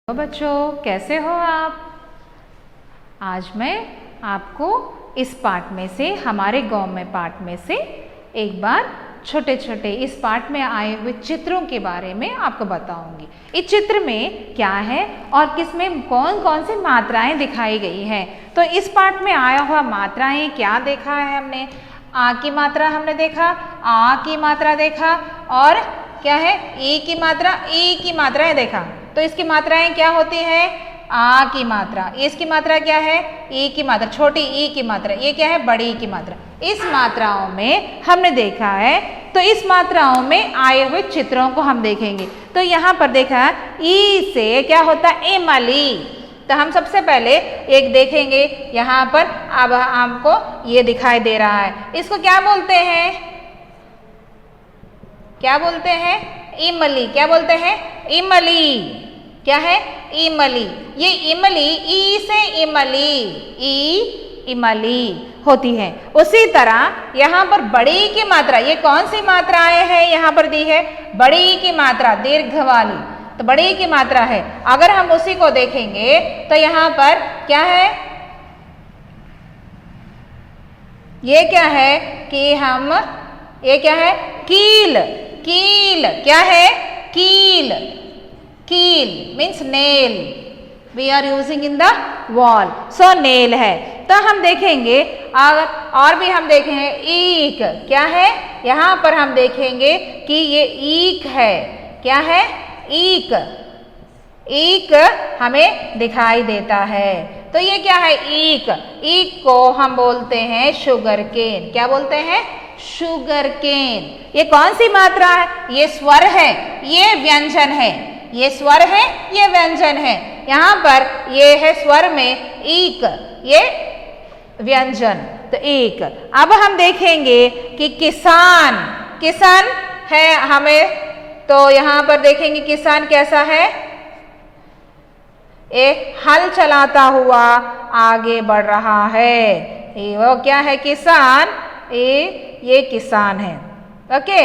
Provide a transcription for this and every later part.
तो बच्चों कैसे हो आप। आज मैं आपको इस पाठ में से हमारे गांव में पाठ में से एक बार छोटे छोटे इस पाठ में आए हुए चित्रों के बारे में आपको बताऊंगी। इस चित्र में क्या है और किसमें कौन कौन सी मात्राएं दिखाई गई हैं। तो इस पाठ में आया हुआ मात्राएं क्या देखा है हमने। आ की मात्रा हमने देखा, आ की मात्रा देखा और क्या है ई की मात्रा देखा। तो इसकी मात्राएं क्या होती है, आ की मात्रा, इसकी मात्रा क्या है ई की मात्रा, छोटी ई की मात्रा, ये क्या है बड़ी ई की मात्रा। इस मात्राओं में हमने देखा है। तो इस मात्राओं में आए हुए चित्रों को हम देखेंगे। तो यहाँ पर देखा ई से क्या होता है इमली। तो हम सबसे पहले एक देखेंगे यहाँ पर। अब हमको ये दिखाई दे रहा है, इसको क्या बोलते हैं, क्या बोलते हैं इमली। क्या बोलते हैं इमली। क्या है इमली। ये इमली ई से इमली, ई इमली होती है। उसी तरह यहाँ पर बड़ी की मात्रा, ये कौन सी मात्राएं हैं यहाँ पर दी है, बड़ी की मात्रा दीर्घ वाली। तो बड़ी की मात्रा है। अगर हम उसी को देखेंगे तो यहाँ पर क्या है, ये क्या है कि हम, ये क्या है कील। कील क्या है कील, कील means nail, we are using in the wall, so nail है। तो हम देखेंगे अगर और भी हम देखेंगे ईक। क्या है यहाँ पर हम देखेंगे कि ये ईक है। क्या है ईक, ईक हमें दिखाई देता है। तो ये क्या है ईक। ईक को हम बोलते हैं शुगर केन। क्या बोलते हैं शुगर केन। ये कौन सी मात्रा है, ये स्वर है, ये व्यंजन है। ये स्वर है, ये व्यंजन है। यहाँ पर ये है स्वर में ईक, ये व्यंजन। तो ईक। अब हम देखेंगे कि किसान, किसान है हमें। तो यहाँ पर देखेंगे किसान कैसा है, एक हल चलाता हुआ आगे बढ़ रहा है। वो क्या है किसान, ये किसान है। Okay,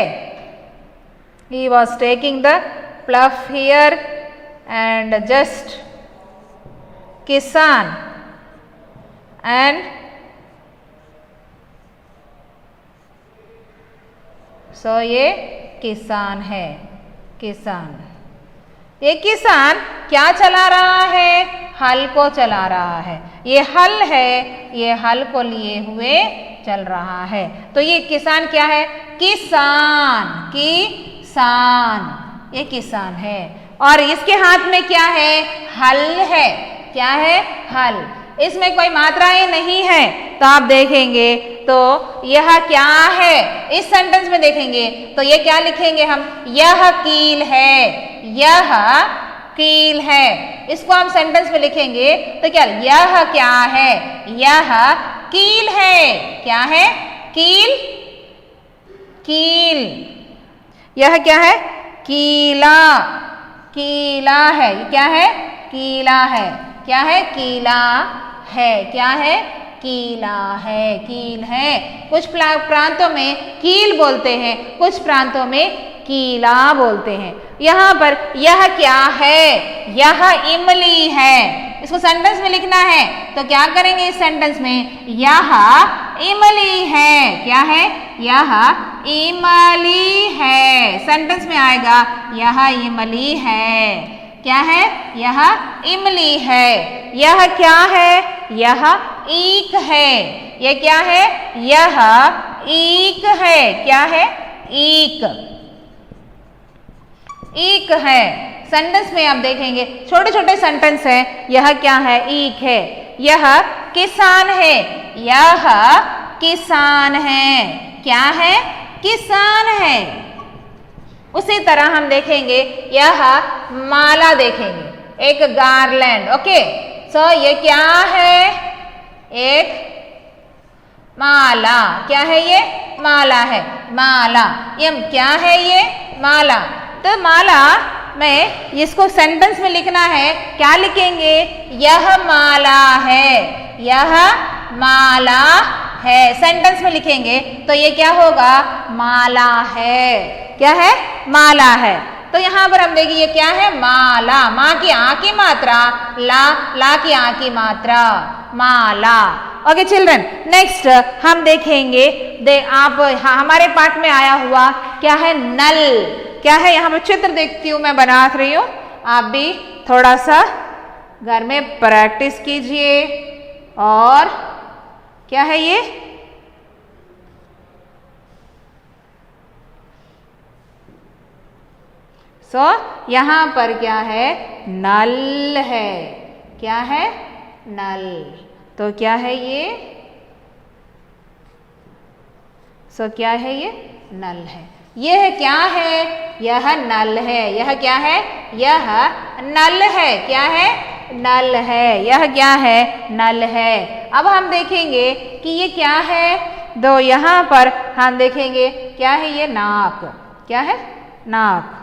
he was taking the plough here and just kisan and so ये किसान है, किसान। ये किसान क्या चला रहा है, हल को चला रहा है। ये हल है, ये हल को लिए हुए चल रहा है। तो ये किसान क्या है, किसान, किसान, ये किसान है। और इसके हाथ में क्या है, हल है। क्या है हल। इसमें कोई मात्राएं नहीं है। तो आप देखेंगे तो यह क्या है, इस सेंटेंस में देखेंगे तो ये क्या लिखेंगे हम, यह कील है, यह कील है। इसको हम सेंटेंस में लिखेंगे तो क्या, यह क्या है, यह कील है। क्या है कील, कील। यह क्या है कीला, कीला है। क्या है कीला है। क्या है कीला है। क्या है कीला है, कील है। कुछ प्रांतों में कील बोलते हैं, कुछ प्रांतों में कीला बोलते हैं। यहाँ पर यह क्या है, यह इमली है। इसको सेंटेंस में लिखना है तो क्या करेंगे इस सेंटेंस में, यह इमली है। क्या है यह इमली है। सेंटेंस में आएगा यह इमली है। क्या है यह इमली है। यह क्या है, यह ईक है। यह क्या है, यह ईक है। क्या है ईक, ईक है। सेंटेंस में आप देखेंगे छोटे छोटे सेंटेंस है। यह क्या है, ईक है। यह किसान है, यह किसान है। क्या है किसान है। उसी तरह हम देखेंगे यह माला देखेंगे, एक गार्लैंड। ओके, सो ये क्या है, एक माला। क्या है ये माला है, माला। ये क्या है, ये माला। तो माला में इसको सेंटेंस में लिखना है, क्या लिखेंगे, यह माला है, यह माला है। सेंटेंस में लिखेंगे तो ये क्या होगा, माला है। क्या है माला है। तो यहाँ पर हम देखिए ये क्या है, माला, माँ की आ की मात्रा, ला की आ की मात्रा, माला। ओके चिल्ड्रन, नेक्स्ट हम देखेंगे, आप हमारे पाठ में आया हुआ क्या है, नल। क्या है, यहाँ पर चित्र देखती हूँ मैं बना रही हूँ, आप भी थोड़ा सा घर में प्रैक्टिस कीजिए। और क्या है ये, यहाँ पर क्या है, नल है। क्या है, नल। तो क्या है ये, क्या है ये, नल है। यह क्या है, यह नल है। यह क्या है, यह नल है। क्या है, नल है। यह क्या है, नल है। अब हम देखेंगे कि ये क्या है, दो यहाँ पर हम देखेंगे क्या है, ये नाक। क्या है, नाक।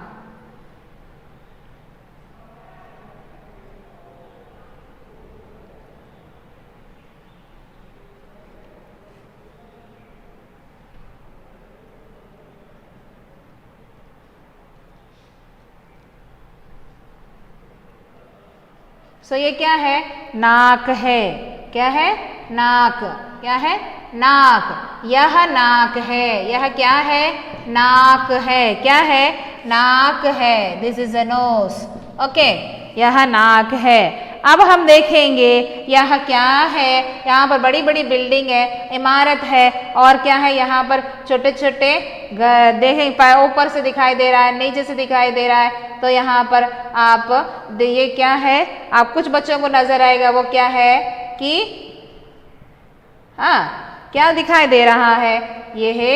ये क्या है, नाक है। क्या है, नाक। क्या है, नाक। यह नाक है। यह क्या है, नाक है। क्या है, नाक है। This is a knows. Okay, यह नाक है। अब हम देखेंगे यह क्या है, यहाँ पर बड़ी बड़ी बिल्डिंग है, इमारत है, और क्या है, यहाँ पर छोटे छोटे देखें, ऊपर से दिखाई दे रहा है, नीचे से दिखाई दे रहा है। तो यहाँ पर आप ये क्या है, आप कुछ बच्चों को नजर आएगा, वो क्या है कि हाँ, क्या दिखाई दे रहा है, ये है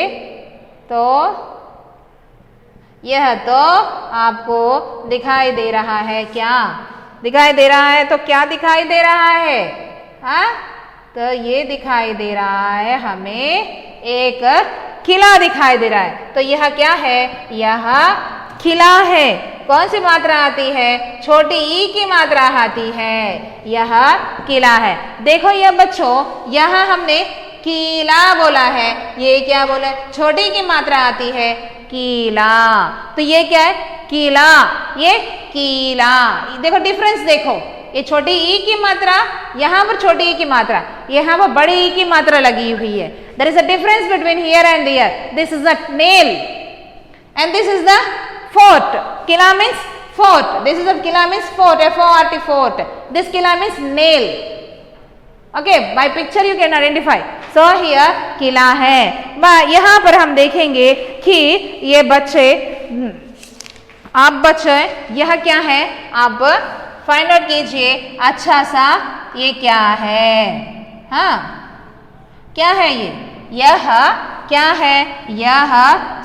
यह तो आपको दिखाई दे रहा है। क्या दिखाई दे रहा है, तो क्या दिखाई दे रहा है, हाँ, तो ये दिखाई दे रहा है हमें एक किला दिखाई दे रहा है। तो यह क्या है, यह किला है। कौन सी मात्रा आती है, छोटी ई की मात्रा आती है, यह किला है। देखो ये बच्चों, यहाँ हमने किला बोला है, ये क्या बोला, छोटी की मात्रा आती है, किला। तो ये क्या है, किला, ये किला। देखो डिफरेंस देखो, ये छोटी ई की मात्रा, यहाँ पर छोटी ई की मात्रा, यहाँ पर बड़ी ई की मात्रा लगी हुई है। There is a difference between here and here. This is the nail and this is the fort. Kila means fort. This is a kila means fort. F-O-R-T, fort. This kila means nail. Okay, by picture you can identify. So here किला है। यहाँ पर हम देखेंगे कि ये बच्चे, आप बच्चे यह क्या है, आप फाइंड आउट कीजिए अच्छा सा, ये क्या है, हाँ, क्या है ये, यह क्या है, यह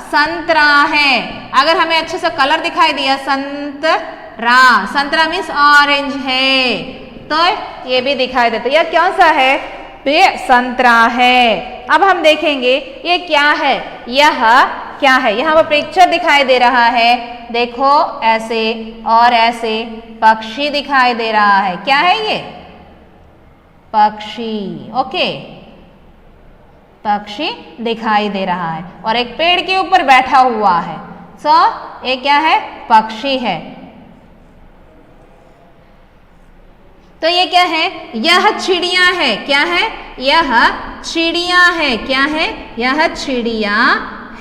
संतरा है। अगर हमें अच्छे से कलर दिखाई दिया, संतरा, संतरा मीन्स ऑरेंज है, तो ये भी दिखाई देता है। यह कौन सा है, ये संतरा है। अब हम देखेंगे ये क्या है, यह क्या है, यहाँ पर पिक्चर दिखाई दे रहा है, देखो ऐसे और ऐसे पक्षी दिखाई दे रहा है। क्या है ये, पक्षी। ओके, पक्षी दिखाई दे रहा है और एक पेड़ के ऊपर बैठा हुआ है। सो ये क्या है, पक्षी है। तो ये क्या है, यह चिड़िया है। क्या है, यह चिड़िया है। क्या है, यह चिड़िया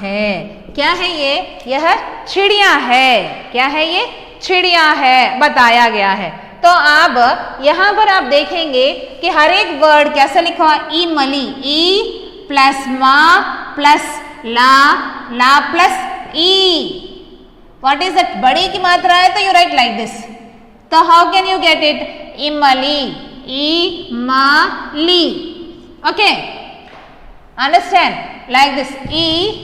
है। क्या है ये, यह चिड़िया है। क्या है, ये चिड़िया है, बताया गया है। तो अब यहाँ पर आप देखेंगे कि हर एक वर्ड कैसे लिखा हुआ, ई मली, ई प्लस मा प्लस ला प्लस ई। व्हाट इज दैट, बड़ी की मात्रा है तो यू राइट लाइक दिस। तो how can you get it, इमली, इमली। Okay, understand, like this. ई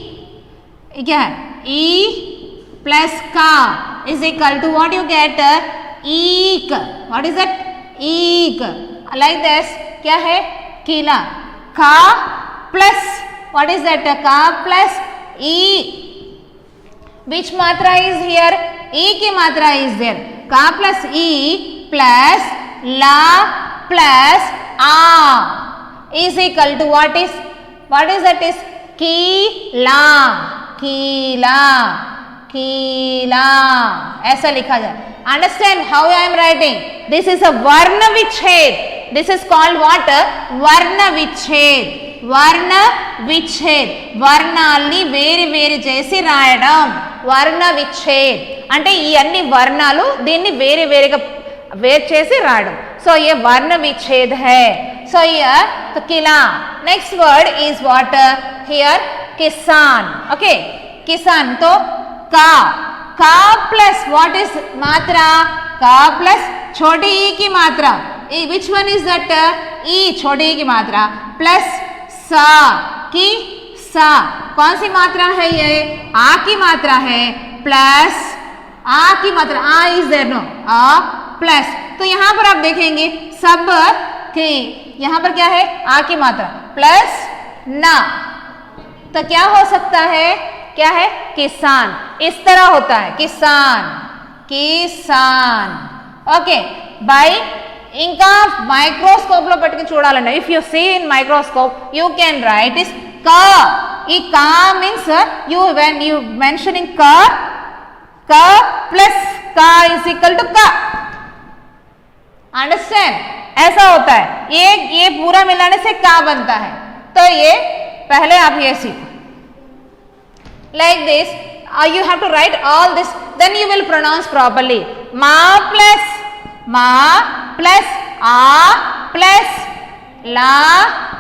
क्या है, ई प्लस का is equal to what you get, ईक। व्हाट इज दैट, ईक, लाइक दिस। क्या है, किला, का प्लस what is that, का प्लस ई। which मात्रा is here, ई की मात्रा is there, का प्लस ई प्लस ला प्लस आ is equal to what is that is कीला, कीला, कीला, ऐसा लिखा जाए. Understand how I am writing? This is a वर्ण विच्छेद. This is called what? वर्ण विच्छेद. వర్ణ విచ్ఛేద్, వర్ణాల్ని వేరు వేరు చేసి రాయడం వర్ణ విచ్ఛేద్ అంటే ఈ అన్ని వర్ణాలు దీన్ని వేరు వేరుగా వేరు చేసి రాయడం. సో ये वर्ण विच्छेद है. so here तो किला. next word is what? here किसान. okay, किसान तो का plus what is मात्रा? का plus छोटी ई की मात्रा. which one is that? ई छोटी ई की मात्रा plus सा की सा. कौन सी मात्रा है ये? आ की मात्रा है. प्लस आ की मात्रा, आ इज देयर नो, आ प्लस. तो यहां पर आप देखेंगे सब के यहां पर क्या है? आ की मात्रा प्लस ना. तो क्या हो सकता है? क्या है? किसान. इस तरह होता है किसान, किसान. ఓకే, బై ఇంకా మైక్రోస్కోప్ లో పెట్టుకుని చూడాలండి. If you see in microscope you can write is క. ఈ కా means you when you mentioning క प्लस का इज इक्वल टू का. अंडरस्टैंड? ऐसा होता है. ये पूरा मिलाने से का बनता है. तो ये पहले आप ये सीखो like this. you have to write all this, then you will pronounce properly. ma plus a plus la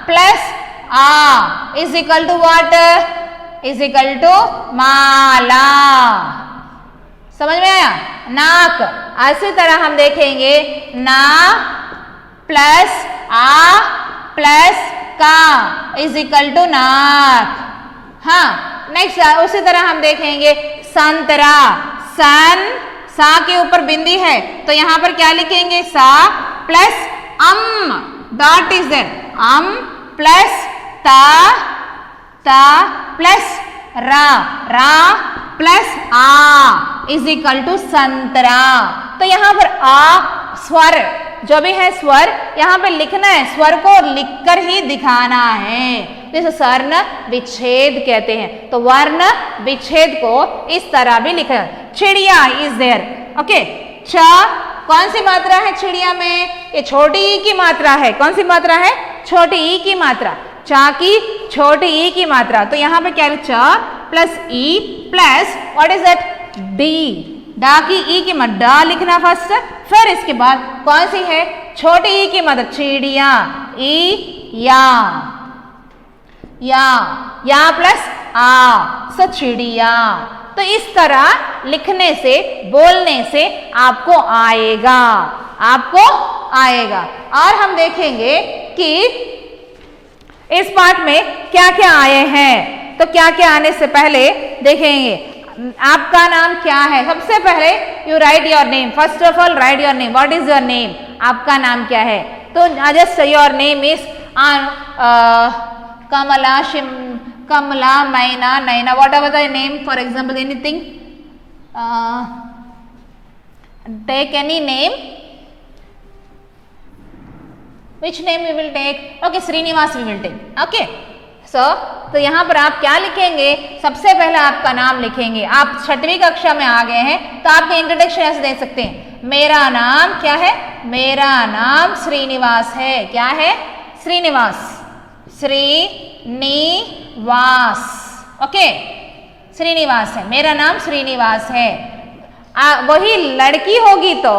plus a is equal to what? is equal to माला. समझ में आया? नाक. इसी तरह हम देखेंगे ना प्लस आ प्लस का इज इक्वल टू नाक. हाँ, नेक्स्ट उसी तरह हम देखेंगे संतरा. सन, सा के ऊपर बिंदी है तो यहां पर क्या लिखेंगे? सा प्लस अम, डॉट इज देयर. अम प्लस ता प्लस रा प्लस आ इज इक्वल टू संतरा. तो यहां पर आ स्वर जो भी है स्वर यहां पे लिखना है. स्वर को लिखकर ही दिखाना है. जिसे स्वर्ण विच्छेद कहते हैं. तो वर्ण विच्छेद को इस तरह भी लिखा है. चिड़िया इज देयर. ओके, च कौन सी मात्रा है चिड़िया में? ये छोटी ई की मात्रा है. कौन सी मात्रा है? छोटी ई की मात्रा. चा की छोटी ई की मात्रा. तो यहां पे क्या है? च प्लस ई plus what is that? D. डा की ई की मात्रा डा लिखना फर्स्ट, फिर इसके बाद कौन सी है? छोटी ई की मात्रा चिड़िया. ई या प्लस आ, सो चिड़िया. तो इस तरह लिखने से बोलने से आपको आएगा. और हम देखेंगे कि इस पाठ में क्या क्या आए हैं. तो क्या क्या आने से पहले देखेंगे आपका नाम क्या है. सबसे पहले you write your name. First of all write your name. What is your name? आपका नाम क्या है? तो just your name is Kamala, Kamala, Maina, Naina, whatever the name. For example anything, take any name. Which name we will take? Okay, Srinivas we will take. Okay. तो यहाँ पर आप क्या लिखेंगे? सबसे पहले आपका नाम लिखेंगे. आप 6वीं कक्षा में आ गए हैं तो आपके इंट्रोडक्शन ऐसे दे सकते हैं. मेरा नाम क्या है? मेरा नाम श्रीनिवास है. क्या है? श्रीनिवास. श्रीनिवास. ओके, श्रीनिवास है. मेरा नाम श्रीनिवास है. वही लड़की होगी तो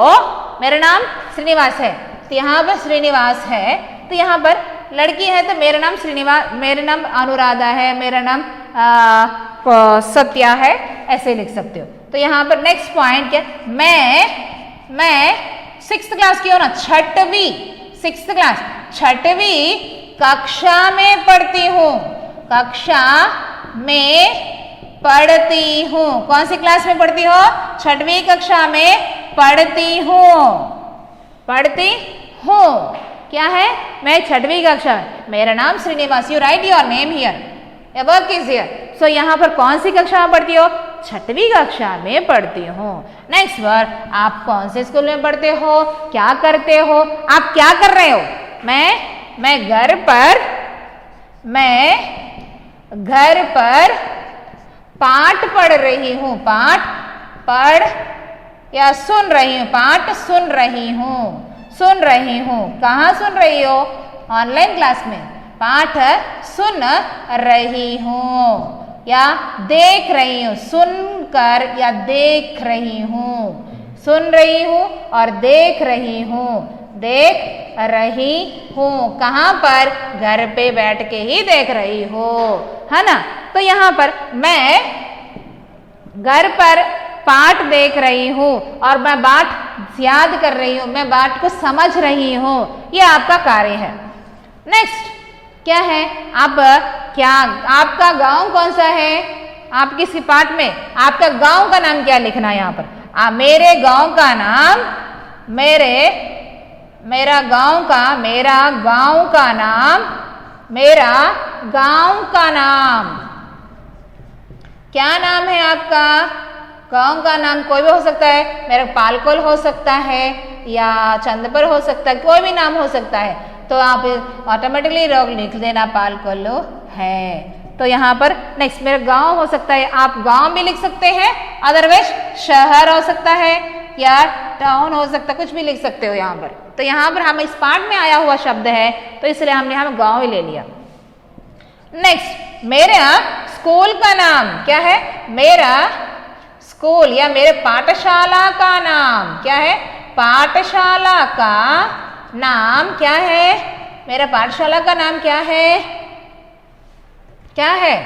मेरा नाम श्रीनिवास है. तो यहाँ पर श्रीनिवास है. तो यहाँ पर लड़की है तो मेरा नाम श्रीनिवास, मेरा नाम अनुराधा है, मेरा नाम सत्या है. ऐसे लिख सकते हो. तो यहाँ पर नेक्स्ट पॉइंट क्या? मैं 6th क्लास की हूँ ना. 6वीं 6th क्लास 6वीं कक्षा में पढ़ती हूँ. कक्षा में पढ़ती हूँ. कौन सी क्लास में पढ़ती हो? 6वीं कक्षा में पढ़ती हूँ. क्या है? मैं 6वीं कक्षा में. मेरा नाम Srinivas. You write your name here. Work is here. So यहाँ पर कौन सी कक्षा में पढ़ती हो? 6वीं कक्षा में पढ़ती हूँ. नेक्स्ट वर्ड, आप कौन से स्कूल में पढ़ते हो? क्या करते हो? आप क्या कर रहे हो? मैं घर पर पाठ पढ़ रही हूँ, पाठ पढ़ या सुन रही हूँ, पाठ सुन रही हूँ, सुन रही हूँ। कहाँ सुन रही हो? ऑनलाइन क्लास में। पाठ सुन रही हूँ या देख रही हूँ, सुनकर या देख रही हूँ, सुन रही हूँ और देख रही हूँ, देख रही हूँ। कहाँ पर? घर पे बैठ के ही देख रही हो, है ना। तो यहाँ पर मैं घर पर पाठ देख रही हूँ और मैं पाठ याद कर रही हूँ, मैं पाठ को समझ रही हूँ, ये आपका कार्य है। नेक्स्ट क्या है? अब क्या आपका गांव कौन सा है? आप किसी पाठ में आपका गांव का नाम क्या लिखना है यहाँ पर? मेरे गांव का नाम, मेरा गांव का नाम, क्या नाम है आपका? गांव का नाम कोई भी हो सकता है, मेरा पालकोल हो सकता है या चंदपर हो सकता है, कोई भी नाम हो सकता है। तो आप ऑटोमेटिकली लिख देना पालकोल है। तो यहाँ पर नेक्स्ट मेरा गांव हो सकता है, आप गांव भी लिख सकते हैं, अदरवाइज शहर हो सकता है या टाउन हो सकता है, कुछ भी लिख सकते हो यहाँ पर। तो यहाँ पर हम इस पाठ में आया हुआ शब्द है तो इसलिए हमने यहाँ गांव ही ले लिया। नेक्स्ट मेरा स्कूल का नाम क्या है? मेरा स्कूल या मेरे पाठशाला का नाम क्या है? पाठशाला का नाम क्या है? मेरा पाठशाला का नाम क्या है? क्या है?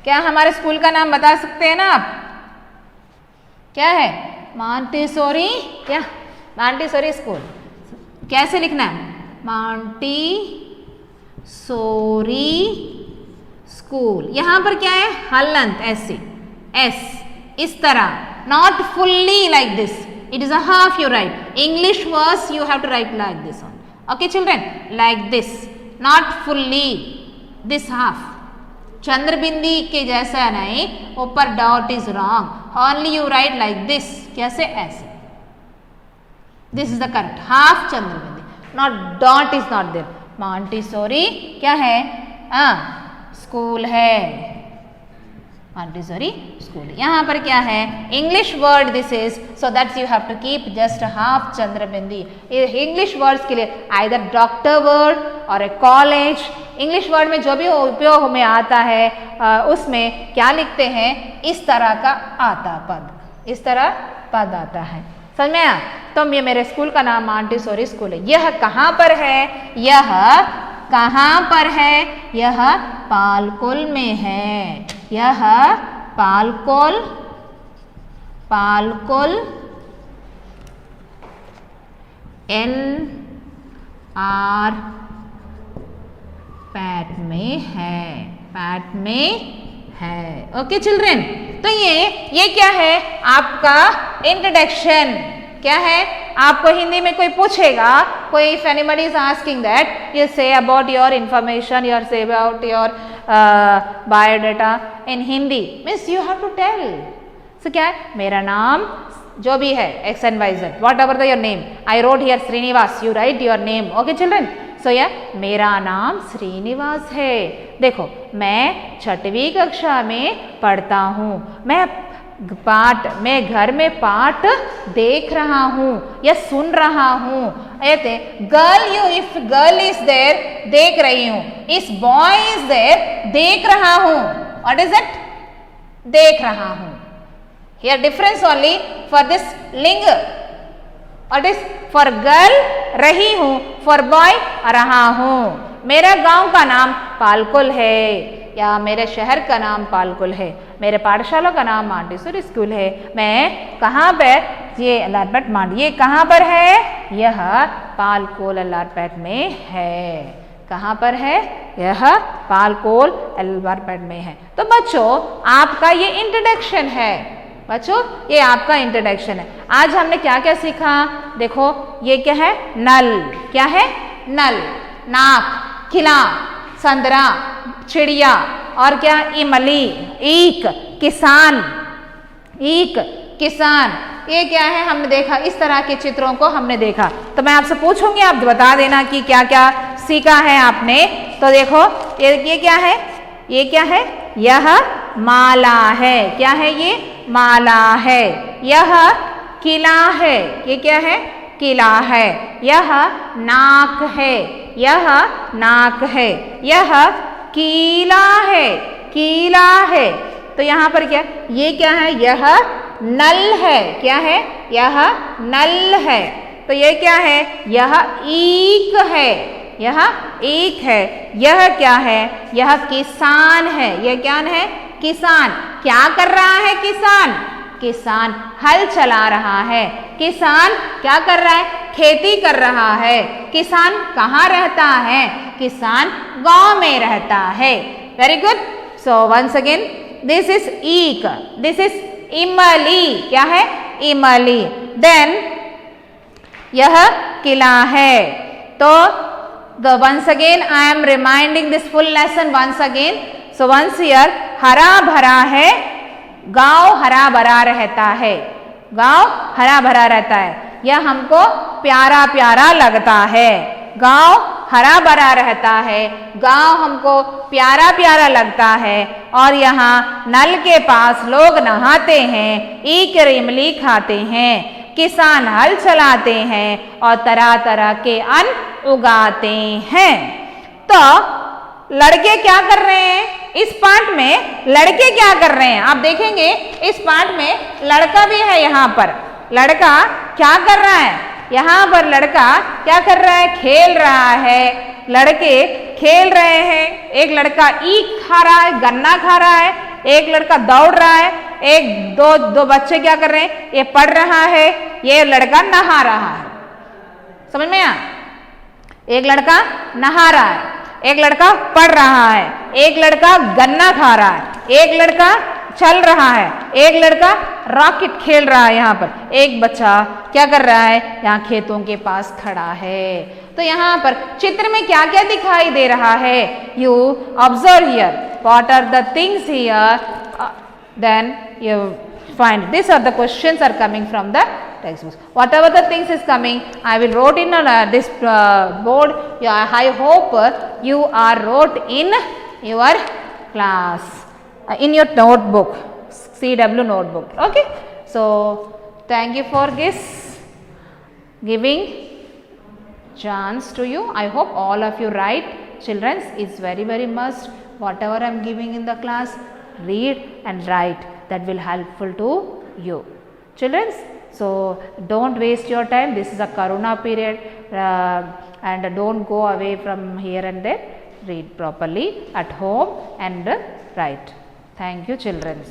क्या हमारे स्कूल का नाम बता सकते हैं ना आप? क्या है? मॉन्टेसोरी, क्या मॉन्टेसोरी स्कूल। कैसे लिखना है? Montessori school. यहाँ पर क्या है? हलंत, ऐसे एस इस तरह, not fully like this, it is a half you write. English words you have to write like this one. Okay children, like this, not fully this half. चंद्र बिंदी के जैसा नहीं, ऊपर dot is wrong, only you write like this. कैसे? ऐसे। This is the correct half Chandra bindi, not dot is not there. Montessori क्या है? School है, Montessori school. यहाँ पर क्या है? English word this is, so that's you have to keep just half चंद्र बिंदी। इंग्लिश वर्ड्स के लिए आइदर डॉक्टर वर्ड और ए कॉलेज, इंग्लिश वर्ड में जो भी उपयोग में आता है उसमें क्या लिखते हैं? इस तरह का आता पद, इस तरह पद आता है। समझ में आया? तो ये मेरे स्कूल का नाम मॉन्टेसोरी स्कूल है। यह कहाँ पर है? यह कहाँ पर है? यह पालकोल में है। यह पालकोल LR पैट में है, पैट में है। ओके चिल्ड्रन, तो ये क्या है? आपका इंट्रोडक्शन। क्या है? आपको हिंदी में कोई पूछेगा, कोई if anybody is asking that, you से अबाउट योर इंफॉर्मेशन, यू से about your biodata in Hindi, means you have to tell. So क्या है? मेरा नाम जो भी है X and Y Z, whatever the your name, I wrote here Srinivas, you write your name. Okay children, so या मेरा नाम श्रीनिवास है। देखो मैं 6वीं कक्षा में पढ़ता हूँ, मैं घर में पाठ देख रहा हूँ या सुन रहा हूँ। ऐसे इफ गर्ल इज देयर, देख रही हूँ। इस बॉय इज देयर, देख रहा हूँ। What is it? देख रहा हूँ। Here difference only for this लिंग। What is? फॉर गर्ल रही हूँ, फॉर बॉय रहा हूँ। मेरा गांव का नाम पालकोल है या मेरे शहर का नाम पालकोल है, मेरे पाठशाला का नाम मॉन्टेसोरी स्कूल है। मैं कहाँ पर? ये अल्लारपेट मांड, ये कहाँ पर है? यह पालकोल अल्लारपेट में है। कहाँ पर है? यह पालकोल अल्लारपेट में है। तो बच्चों आपका ये इंट्रोडक्शन है। बच्चों ये आपका इंट्रोडक्शन है। आज हमने क्या क्या सीखा? देखो ये क्या है? नल। क्या है? नल, नाक, खिला, संतरा, चिड़िया, और क्या? इमली, ईक, किसान, ईक, किसान। ये क्या है? हमने देखा, इस तरह के चित्रों को हमने देखा। तो मैं आपसे पूछूंगी, आप बता देना कि क्या क्या सीखा है आपने। तो देखो ये क्या है? ये क्या है? यह माला है। क्या है ये? माला है। यह किला है। ये क्या है? किला है। यह नाक है। यह नाक है। यह कीला है। कीला है। तो यहाँ पर क्या? ये क्या है? यह नल है। क्या है? यह नल है। तो ये क्या है? यह ईक है। यह ईक है। यह क्या है? यह किसान है। यह क्या है? किसान। क्या कर रहा है किसान? किसान हल चला रहा है। किसान क्या कर रहा है? खेती कर रहा है। किसान कहाँ रहता है? किसान गांव में रहता है। Very good. So once again, this is ईक, दिस इज इमली। क्या है? इमली। देन यह किला है। तो once again I am reminding this full lesson once again. So once here, हरा भरा है, गांव हरा भरा रहता है। गांव हरा भरा रहता है। यह हमको प्यारा प्यारा लगता है। गांव हरा भरा रहता है, गांव हमको प्यारा प्यारा लगता है। और यहाँ नल के पास लोग नहाते हैं, ईक इमली खाते हैं, किसान हल चलाते हैं और तरह तरह के अन्न उगाते हैं। तो लड़के क्या कर रहे हैं? इस पाठ में लड़के क्या कर रहे हैं? आप देखेंगे इस पाठ में लड़का भी है। यहाँ पर लड़का क्या कर रहा है? यहाँ पर लड़का क्या कर रहा है? खेल रहा है। लड़के खेल रहे हैं। एक लड़का ईख खा रहा है, गन्ना खा रहा है। एक लड़का दौड़ रहा है। एक दो बच्चे क्या कर रहे हैं? ये पढ़ रहा है, ये लड़का नहा रहा है। समझ में आया? एक लड़का नहा रहा है, एक लड़का पढ़ रहा है, एक लड़का गन्ना खा रहा है, एक लड़का चल रहा है, एक लड़का रॉकेट खेल रहा है। यहाँ पर एक बच्चा क्या कर रहा है? यहाँ खेतों के पास खड़ा है। तो यहाँ पर चित्र में क्या क्या दिखाई दे रहा है? You observe here, what are the things here, then you find. These are the questions are coming from the textbooks. Whatever the things is coming, I will wrote in this board. Yeah, I hope you are wrote in your class, in your notebook, CW notebook. Okay. So thank you for this giving chance to you. I hope all of you write. Children, it's very must. Whatever I am giving in the class, read and write. That will helpful to you, children. So don't waste your time. This is a Corona period, and don't go away from here and there. Read properly at home and write. Thank you, children.